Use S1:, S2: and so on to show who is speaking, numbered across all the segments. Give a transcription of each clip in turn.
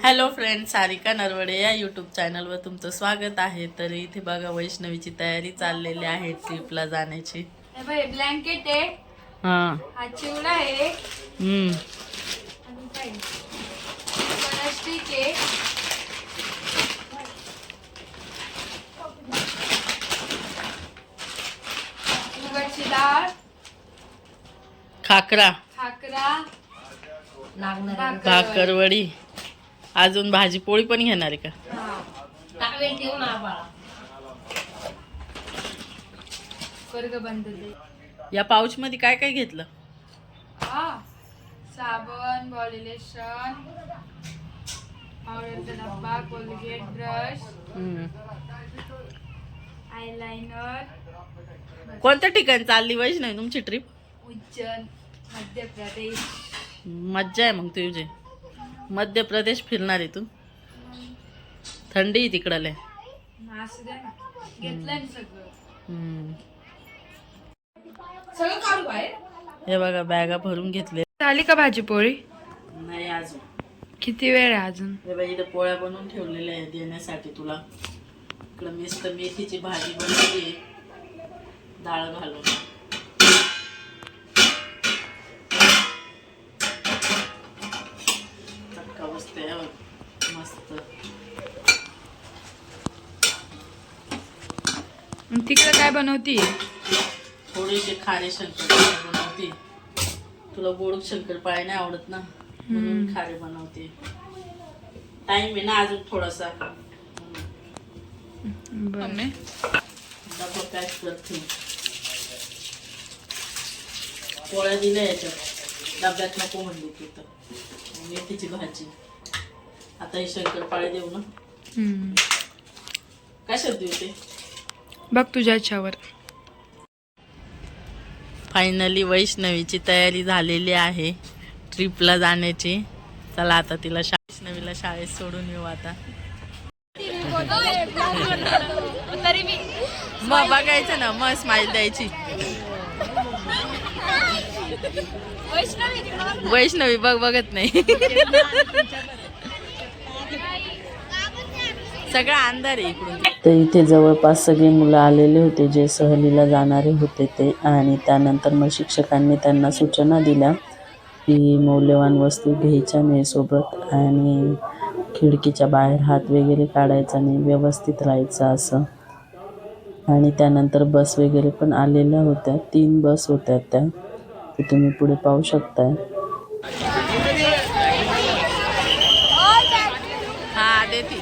S1: Hello friend, Sarika Narwade या YouTube चॅनलवर तुमचं स्वागत आहे. तर इथे बघा वैष्णवीची तयारी चाललेली आहे ट्रिपला जाण्याची.
S2: ब्लँकेट आहे, हा चिवडा आहे, प्लास्टिक आहे, मुगाची डाळ,
S1: खाकरा, भाकरवडी, अजून भाजी पोळी पण घेणार आहे का? या पाऊच मध्ये काय काय घेतलं?
S2: साबण, बॉडी लोशन, पावडरचा डब्बा, कोलगेट ब्रश, आयलाइनर.
S1: कोणत्या ठिकाणी चालली वैष्णवी तुमची ट्रिप?
S2: उज्जैन, मध्य प्रदेश.
S1: मज्जा आहे मग तुझी. मध्य प्रदेश फिरणार आहे तू? थंडी आहे तिकडं लय. हे बघा बॅगा भरून घेतले.
S2: झाली का भाजी पोळी?
S1: नाही अजून.
S2: किती वेळ आहे अजून?
S1: हे बघा इथे पोळ्या बनवून ठेवलेल्या आहेत देण्यासाठी तुला. इकडं मस्त मेथीची भाजी बनवली, डाळ घालून. चटका बसते मस्त.
S2: तिकडे काय बनवती?
S1: थोडेसे खारे शंकरपाळे बनवते. तुला गोड शंकरपाळे नाही आवडत ना, म्हणून खारे बनवते. टाइम आहे ना अजून थोडासा. डबा पॅक करते. पोळ्या दिल्या याच्यात, डब्यात नको म्हणली तू तर. मेथीची भाजी. आता हे शंकरपाळे देऊ ना? कशात देऊ ते
S2: बघ तुझ्या इच्छावर.
S1: फायनली वैष्णवीची तयारी झालेली आहे ट्रिपला जाण्याची. चला आता तिला वैष्णवीला शाळेत सोडून येऊ आता. मग बघायचं ना, मग स्माइल द्यायची. वैष्णवी बघ, बघत नाही. सगळा अंधार आहे इकडून. तर इथे जवळपास सगळे मुलं आलेले होते जे सहलीला जाणारे होते ते. आणि त्यानंतर मग शिक्षकांनी त्यांना सूचना दिल्या की मौल्यवान वस्तू घ्यायच्या नाही सोबत, आणि खिडकीच्या बाहेर हात वगैरे काढायचा नाही, व्यवस्थित राहायचं असं. आणि त्यानंतर बस वगैरे पण आलेल्या होत्या. 3 बस होत्या त्या, ते तुम्ही पुढे पाहू शकताय. हा देते.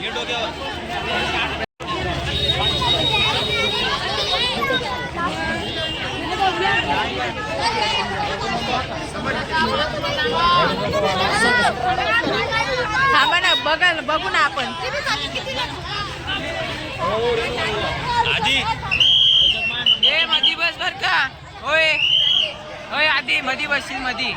S1: थांबा ना, बघू ना आपण.
S3: आधी मधी बस बर का? होय होय, आधी मधी बसशील मधी.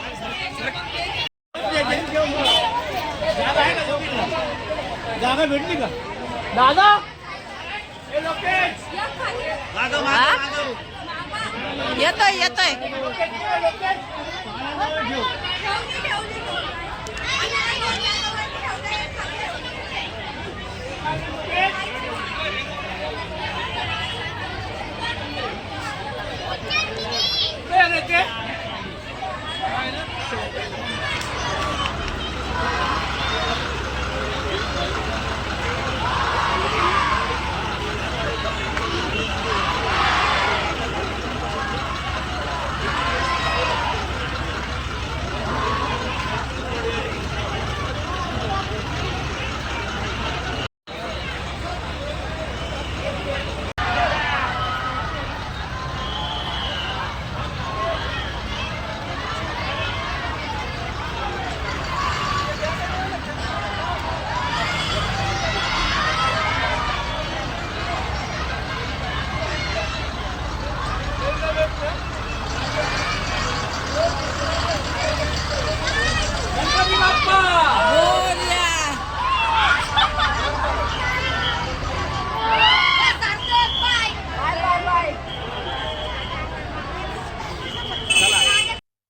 S4: जागा भेटली का दादा?
S1: येतोय येतोय.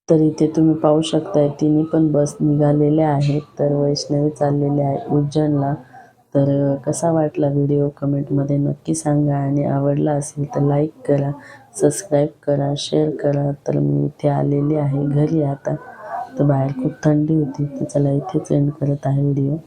S1: तर इथे तुम्ही पाहू शकताय तिन्ही पण बस निघालेल्या आहेत. तर वैष्णवी चाललेली आहे उज्जैनला. तर कसा वाटला व्हिडिओ कमेंटमध्ये नक्की सांगा आणि आवडला असेल तर लाईक करा, सबस्क्राईब करा, शेअर करा. तर मी इथे आलेली आहे घरी आता. तर बाहेर खूप थंडी होती. तर चला इथेच एंड करत आहे व्हिडिओ.